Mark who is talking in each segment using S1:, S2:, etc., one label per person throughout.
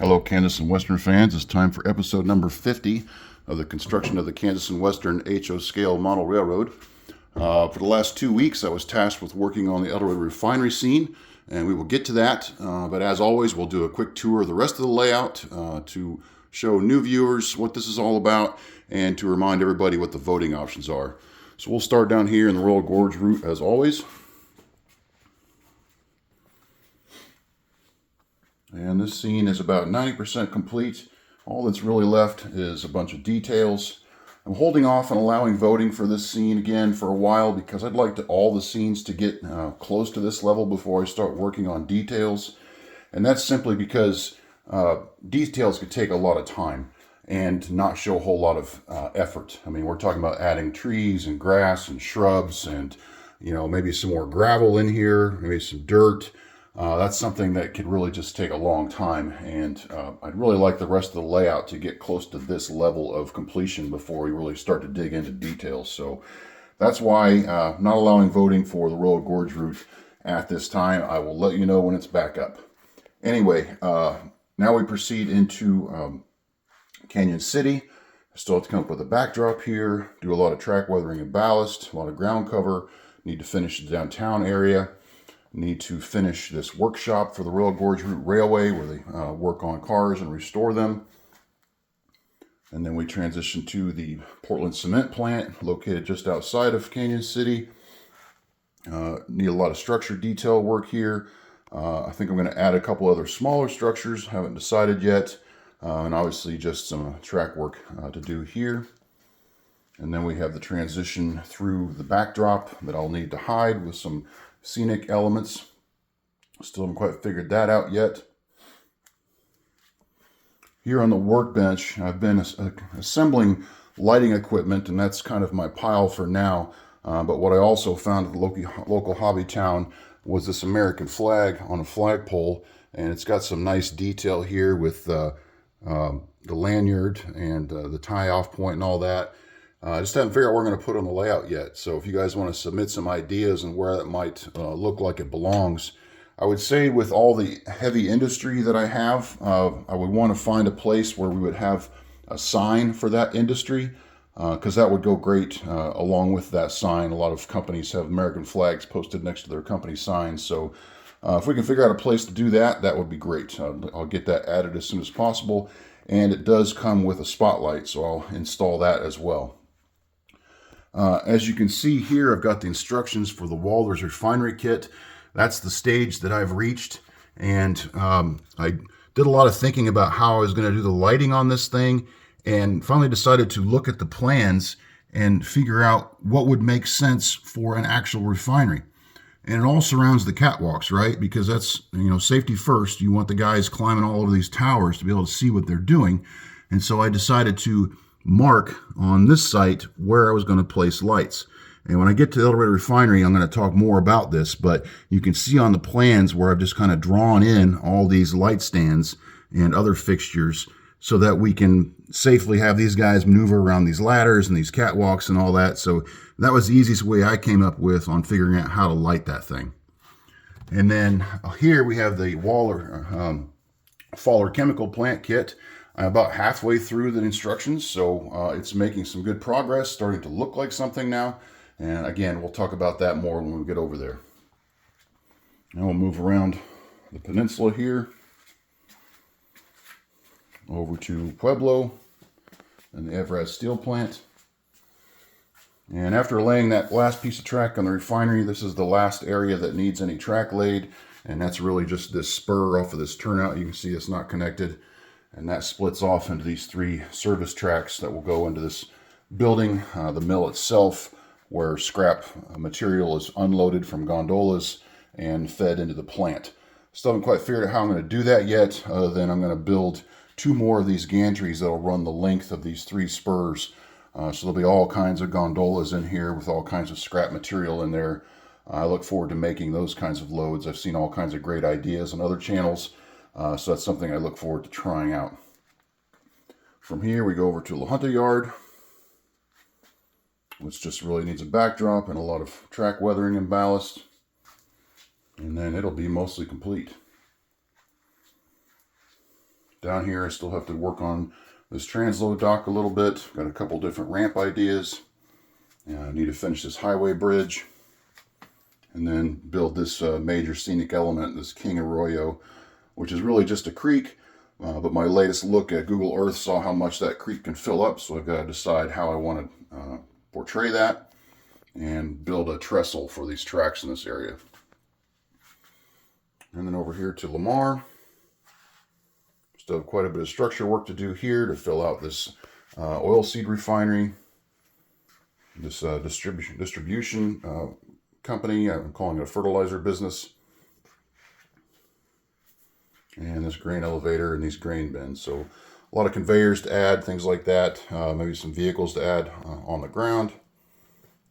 S1: Hello, Kansas and Western fans. It's time for episode number 50 of the construction of the Kansas and Western HO scale model railroad. For the last 2 weeks, I was tasked with working on the Eldorado refinery scene, and we will get to that. But as always, we'll do a quick tour of the rest of the layout to show new viewers what this is all about and to remind everybody what the voting options are. So we'll start down here in the Royal Gorge route as always. And this scene is about 90% complete. All that's really left is a bunch of details. I'm holding off on allowing voting for this scene again for a while because I'd like all the scenes to get close to this level before I start working on details. And that's simply because details could take a lot of time and not show a whole lot of effort. I mean, we're talking about adding trees and grass and shrubs and, maybe some more gravel in here, maybe some dirt. That's something that could really just take a long time, and I'd really like the rest of the layout to get close to this level of completion before we really start to dig into details. So that's why not allowing voting for the Royal Gorge route at this time. I will let you know when it's back up. Anyway, now we proceed into Canon City. I still have to come up with a backdrop here, do a lot of track weathering and ballast, a lot of ground cover, need to finish the downtown area. Need to finish this workshop for the Royal Gorge Route Railway where they work on cars and restore them. And then we transition to the Portland cement plant located just outside of Canon City. Need a lot of structure detail work here. I think I'm going to add a couple other smaller structures, haven't decided yet. And obviously just some track work to do here. And then we have the transition through the backdrop that I'll need to hide with some scenic elements. Still haven't quite figured that out yet. Here on the workbench, I've been assembling lighting equipment, and that's kind of my pile for now. But what I also found at the local hobby town was this American flag on a flagpole, and it's got some nice detail here with the lanyard and the tie-off point and all that. I just haven't figured out where I'm going to put on the layout yet. So if you guys want to submit some ideas on where that might look like it belongs, I would say with all the heavy industry that I have, I would want to find a place where we would have a sign for that industry because that would go great along with that sign. A lot of companies have American flags posted next to their company signs. So if we can figure out a place to do that, that would be great. I'll get that added as soon as possible. And it does come with a spotlight, so I'll install that as well. As you can see here, I've got the instructions for the Walters Refinery kit. That's the stage that I've reached, and I did a lot of thinking about how I was going to do the lighting on this thing, and finally decided to look at the plans and figure out what would make sense for an actual refinery. And it all surrounds the catwalks, right? Because that's, safety first. You want the guys climbing all over these towers to be able to see what they're doing. And so I decided to mark on this site where I was going to place lights. And when I get to the Eldorado Refinery, I'm going to talk more about this, but you can see on the plans where I've just kind of drawn in all these light stands and other fixtures so that we can safely have these guys maneuver around these ladders and these catwalks and all that. So that was the easiest way I came up with on figuring out how to light that thing. And then here we have the Faller chemical plant kit. I'm about halfway through the instructions, so it's making some good progress, starting to look like something now. And again, we'll talk about that more when we get over there. Now we'll move around the peninsula here, over to Pueblo and the Everett steel plant. And after laying that last piece of track on the refinery, this is the last area that needs any track laid. And that's really just this spur off of this turnout. You can see it's not connected. And that splits off into these 3 service tracks that will go into this building, the mill itself, where scrap material is unloaded from gondolas and fed into the plant. Still haven't quite figured out how I'm going to do that yet, other than I'm going to build 2 more of these gantries that will run the length of these 3 spurs. So there'll be all kinds of gondolas in here with all kinds of scrap material in there. I look forward to making those kinds of loads. I've seen all kinds of great ideas on other channels. So that's something I look forward to trying out. From here, we go over to La Junta Yard, which just really needs a backdrop and a lot of track weathering and ballast. And then it'll be mostly complete. Down here, I still have to work on this transload dock a little bit. Got a couple different ramp ideas. I need to finish this highway bridge and then build this major scenic element, this King Arroyo, which is really just a creek. But my latest look at Google Earth saw how much that creek can fill up, so I've got to decide how I want to portray that and build a trestle for these tracks in this area. And then over here to Lamar. Still have quite a bit of structure work to do here to fill out this oilseed refinery. This distribution company, I'm calling it a fertilizer business. And this grain elevator and these grain bins. So a lot of conveyors to add, things like that. Maybe some vehicles to add on the ground.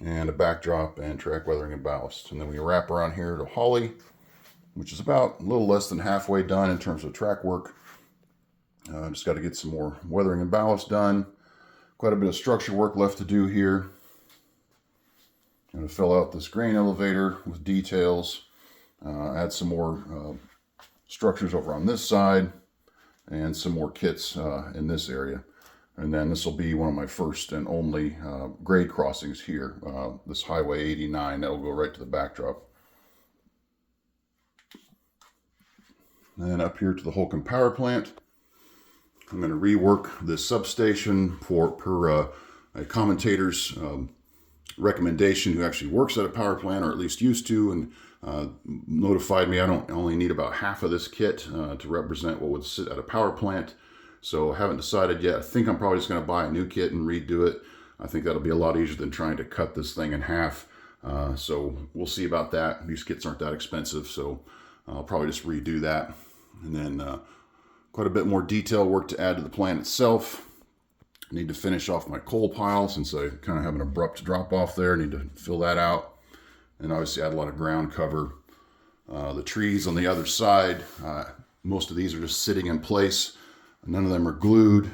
S1: And a backdrop and track weathering and ballast. And then we wrap around here to Holly, which is about a little less than halfway done in terms of track work. Just got to get some more weathering and ballast done. Quite a bit of structure work left to do here. I'm going to fill out this grain elevator with details. Add some more structures over on this side and some more kits in this area. And then this will be one of my first and only grade crossings here. This Highway 89, that will go right to the backdrop. And then up here to the Holcomb Power Plant. I'm going to rework this substation per a commentator's recommendation who actually works at a power plant, or at least used to, and notified me I only need about half of this kit to represent what would sit at a power plant. So I haven't decided yet. I think I'm probably just going to buy a new kit and redo it. I think that'll be a lot easier than trying to cut this thing in half. So we'll see about that. These kits aren't that expensive, so I'll probably just redo that. And then quite a bit more detail work to add to the plant itself. I need to finish off my coal pile since I kind of have an abrupt drop off there. I need to fill that out. And obviously add a lot of ground cover. The trees on the other side, most of these are just sitting in place. None of them are glued.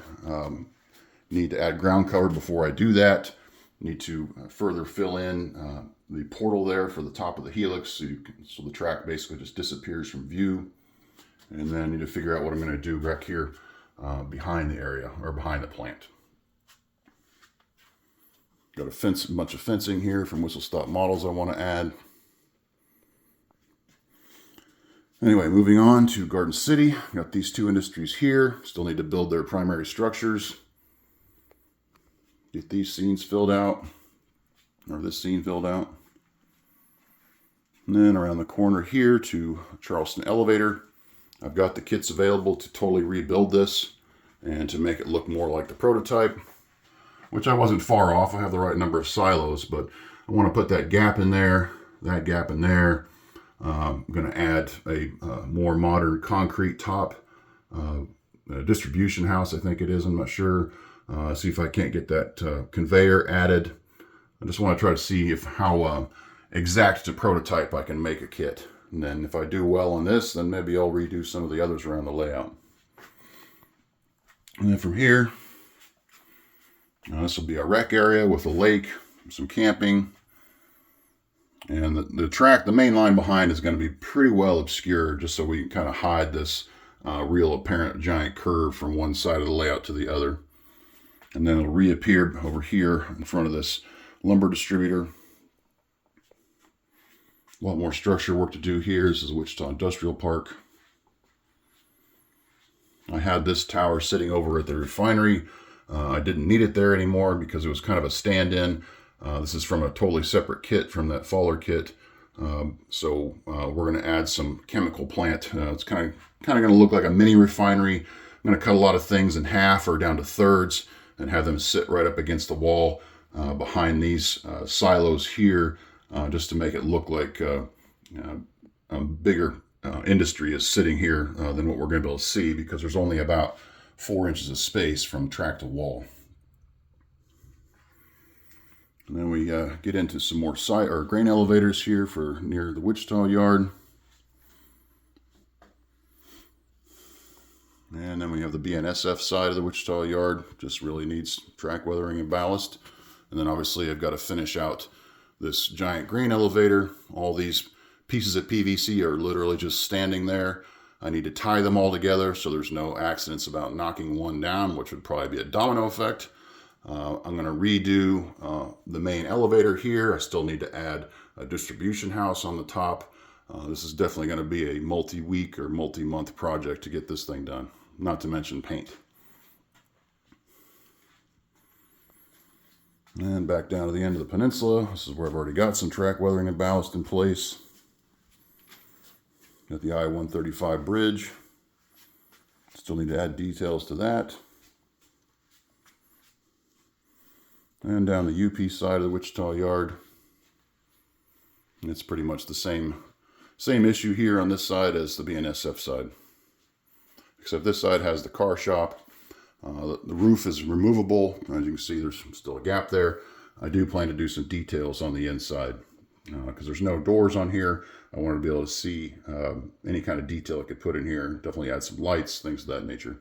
S1: Need to add ground cover before I do that. Need to further fill in the portal there for the top of the helix so the track basically just disappears from view. And then I need to figure out what I'm going to do back here behind the area, or behind the plant. Got a bunch of fencing here from whistle stop models I want to add. Anyway, moving on to Garden City. Got these two industries here. Still need to build their primary structures. Get these scenes filled out, or this scene filled out. And then around the corner here to Charleston Elevator. I've got the kits available to totally rebuild this and to make it look more like the prototype, which I wasn't far off. I have the right number of silos, but I want to put that gap in there, that gap in there. I'm going to add a more modern concrete top distribution house, I think it is. I'm not sure. See if I can't get that conveyor added. I just want to try to see how exact to prototype I can make a kit. And then if I do well on this, then maybe I'll redo some of the others around the layout. And then from here, this will be a rec area with a lake, some camping. And the track, the main line behind is going to be pretty well obscured, just so we can kind of hide this real apparent giant curve from one side of the layout to the other. And then it'll reappear over here in front of this lumber distributor. A lot more structure work to do here. This is Wichita Industrial Park. I had this tower sitting over at the refinery. I didn't need it there anymore because it was kind of a stand-in. This is from a totally separate kit from that Faller kit. So we're going to add some chemical plant. It's kind of going to look like a mini refinery. I'm going to cut a lot of things in half or down to thirds and have them sit right up against the wall behind these silos here, just to make it look like a bigger industry is sitting here than what we're going to be able to see, because there's only about 4 inches of space from track to wall. And then we get into some more grain elevators here for near the Wichita yard. And then we have the BNSF side of the Wichita yard. Just really needs track weathering and ballast. And then obviously I've got to finish out this giant grain elevator. All these pieces of PVC are literally just standing there. I need to tie them all together so there's no accidents about knocking one down, which would probably be a domino effect. I'm going to redo the main elevator here. I still need to add a distribution house on the top. This is definitely going to be a multi-week or multi-month project to get this thing done, not to mention paint. And back down to the end of the peninsula. This is where I've already got some track weathering and ballast in place. Got the I-135 bridge. Still need to add details to that. And down the UP side of the Wichita yard. It's pretty much the same issue here on this side as the BNSF side. Except this side has the car shop. The roof is removable. As you can see, there's still a gap there. I do plan to do some details on the inside because there's no doors on here. I wanted to be able to see any kind of detail I could put in here. Definitely add some lights, things of that nature.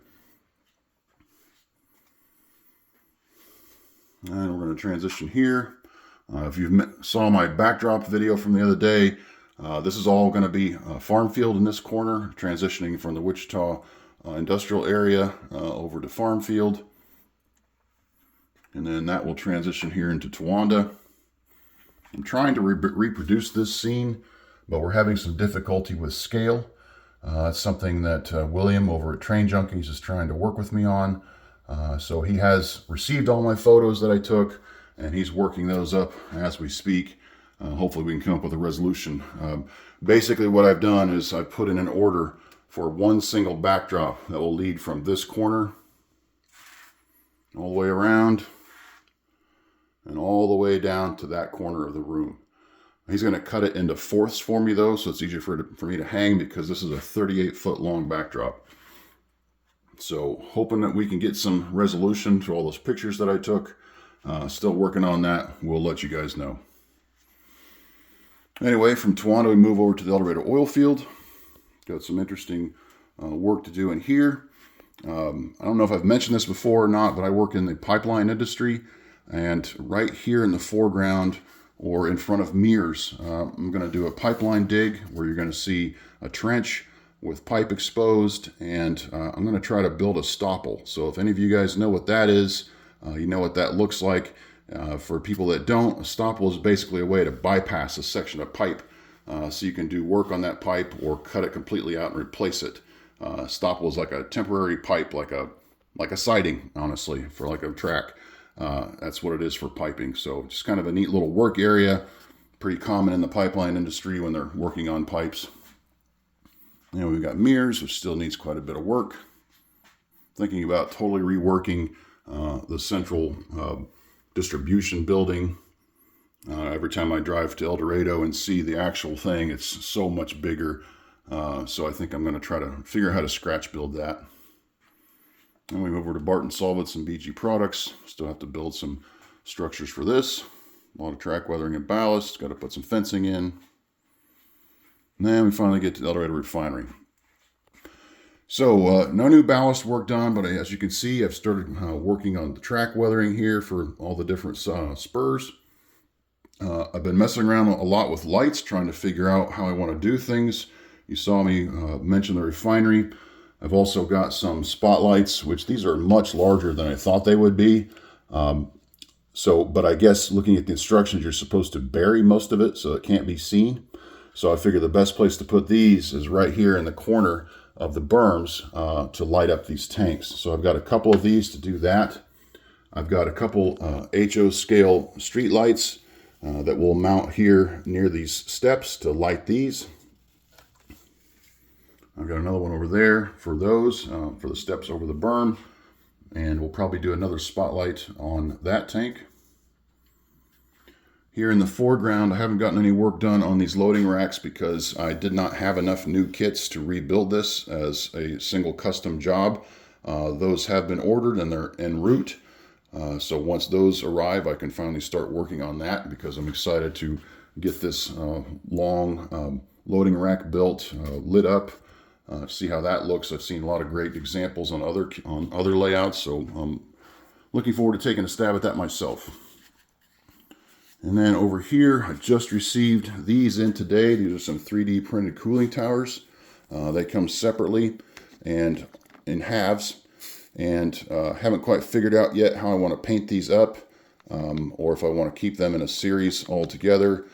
S1: And we're going to transition here. If you saw my backdrop video from the other day, this is all going to be farm field in this corner, transitioning from the Wichita industrial area over to farm field. And then that will transition here into Towanda. I'm trying to reproduce this scene, but we're having some difficulty with scale. It's something that William over at Train Junkies is trying to work with me on. So he has received all my photos that I took, and he's working those up as we speak. Hopefully we can come up with a resolution. Basically what I've done is I've put in an order for one single backdrop that will lead from this corner all the way around and all the way down to that corner of the room. He's going to cut it into fourths for me though, so it's easier for me to hang because this is a 38-foot long backdrop. So hoping that we can get some resolution to all those pictures that I took. Still working on that. We'll let you guys know. Anyway, from Towanda we move over to the El Dorado oil field. Got some interesting work to do in here. I don't know if I've mentioned this before or not, but I work in the pipeline industry. And right here in the foreground or in front of Mears, I'm going to do a pipeline dig where you're going to see a trench with pipe exposed. And I'm going to try to build a stopple. So if any of you guys know what that is, you know what that looks like. For people that don't, a stopple is basically a way to bypass a section of pipe. So you can do work on that pipe or cut it completely out and replace it. Stopple is like a temporary pipe, like a siding, honestly, for like a track. That's what it is for piping. So just kind of a neat little work area. Pretty common in the pipeline industry when they're working on pipes. You know, we've got Mears, which still needs quite a bit of work. Thinking about totally reworking the central distribution building. Every time I drive to El Dorado and see the actual thing, it's so much bigger. So I think I'm going to try to figure out how to scratch build that. And we move over to Barton Solvents and BG Products. Still have to build some structures for this. A lot of track weathering and ballast. Got to put some fencing in. And then we finally get to the El Dorado Refinery. So no new ballast work done, but as you can see, I've started working on the track weathering here for all the different spurs. I've been messing around a lot with lights, trying to figure out how I want to do things. You saw me mention the refinery. I've also got some spotlights, which these are much larger than I thought they would be. But I guess looking at the instructions, you're supposed to bury most of it so it can't be seen. So I figure the best place to put these is right here in the corner of the berms to light up these tanks. So I've got a couple of these to do that. I've got a couple HO scale street lights that will mount here near these steps to light these. I've got another one over there for those, for the steps over the berm. And we'll probably do another spotlight on that tank. Here in the foreground, I haven't gotten any work done on these loading racks because I did not have enough new kits to rebuild this as a single custom job. Those have been ordered and they're en route. So once those arrive, I can finally start working on that because I'm excited to get this long loading rack built, lit up, see how that looks. I've seen a lot of great examples on other layouts, so I'm looking forward to taking a stab at that myself. And then over here, I just received these in today. These are some 3D printed cooling towers. They come separately and in halves, and haven't quite figured out yet how I want to paint these up, or if I want to keep them in a series all together.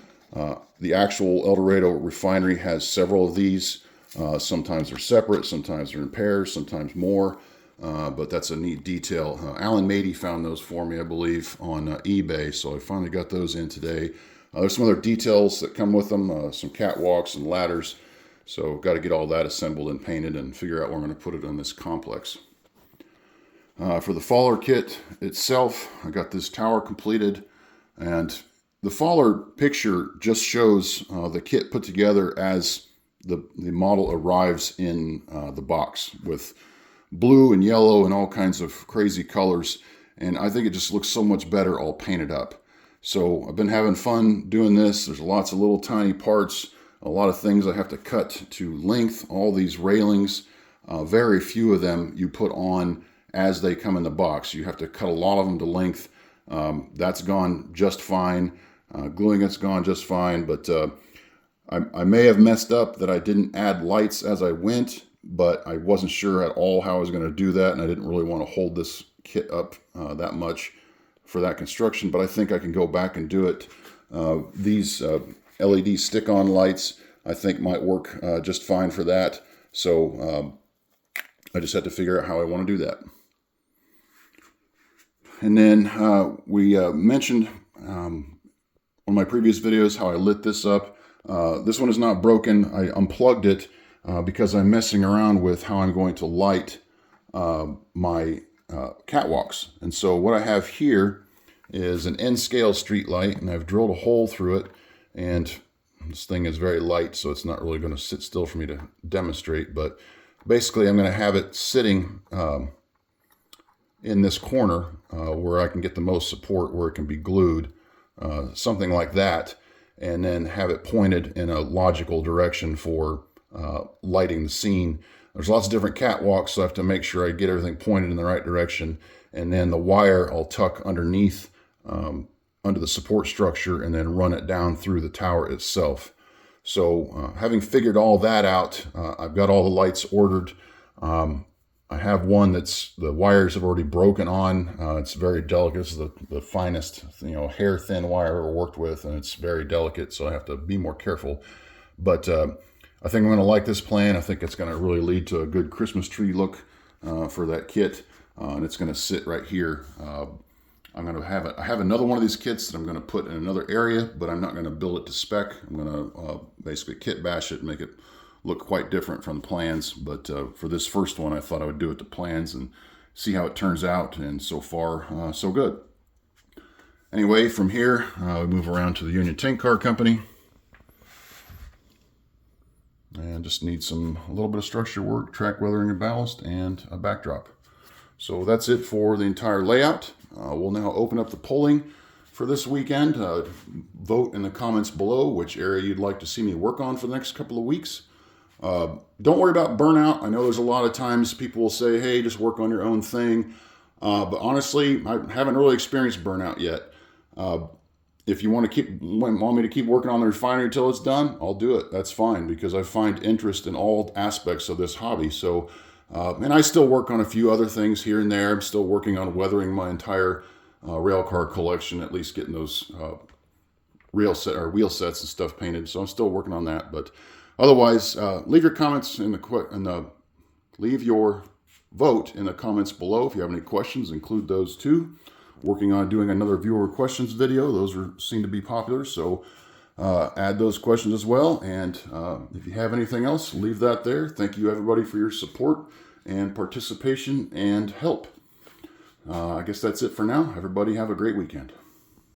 S1: The actual El Dorado Refinery has several of these. Sometimes they're separate, sometimes they're in pairs, sometimes more. But that's a neat detail. Alan Mady found those for me, I believe, on eBay, so I finally got those in today. There's some other details that come with them, some catwalks and ladders. So got to get all that assembled and painted and figure out where I'm going to put it on this complex. For the faller kit itself, I got this tower completed, and the faller picture just shows the kit put together as the model arrives in the box with blue and yellow and all kinds of crazy colors, and I think it just looks so much better all painted up. So I've been having fun doing this. There's lots of little tiny parts, a lot of things I have to cut to length. All these railings, very few of them you put on as they come in the box. You have to cut a lot of them to length. That's gone just fine. Gluing it's gone just fine, but I may have messed up that I didn't add lights as I went, but I wasn't sure at all how I was going to do that, and I didn't really want to hold this kit up that much for that construction, but I think I can go back and do it. These LED stick-on lights I think might work just fine for that, so I just had to figure out how I want to do that. And then we mentioned on my previous videos how I lit this up. This one is not broken. I unplugged it because I'm messing around with how I'm going to light my catwalks. And so what I have here is an N-scale street light, and I've drilled a hole through it, and this thing is very light, so it's not really going to sit still for me to demonstrate, but basically I'm going to have it sitting in this corner where I can get the most support, where it can be glued, something like that, and then have it pointed in a logical direction for lighting the scene. There's lots of different catwalks, so I have to make sure I get everything pointed in the right direction, and then the wire I'll tuck underneath under the support structure and then run it down through the tower itself. So having figured all that out, I've got all the lights ordered. I have one that's, the wires have already broken on. It's very delicate. This is the finest, hair thin wire I've ever worked with, and it's very delicate, so I have to be more careful. But I think I'm going to like this plan. I think it's going to really lead to a good Christmas tree look for that kit, and it's going to sit right here. I'm going to have I have another one of these kits that I'm going to put in another area, but I'm not going to build it to spec. I'm going to basically kit bash it and make it look quite different from the plans. But for this first one, I thought I would do it to plans and see how it turns out. And so far, so good. Anyway, from here, we move around to the Union Tank Car Company. And just need a little bit of structure work, track weathering and ballast, and a backdrop. So that's it for the entire layout. We'll now open up the polling for this weekend. Vote in the comments below which area you'd like to see me work on for the next couple of weeks. Don't worry about burnout. I know there's a lot of times people will say, hey, just work on your own thing. But honestly, I haven't really experienced burnout yet. If you want me to keep working on the refinery until it's done, I'll do it. That's fine, because I find interest in all aspects of this hobby. So, and I still work on a few other things here and there. I'm still working on weathering my entire rail car collection, at least getting those wheel sets and stuff painted. So I'm still working on that. But otherwise, leave your comments leave your vote in the comments below. If you have any questions, include those too. Working on doing another viewer questions video. Those seem to be popular, so add those questions as well. And if you have anything else, leave that there. Thank you, everybody, for your support and participation and help. I guess that's it for now. Everybody have a great weekend.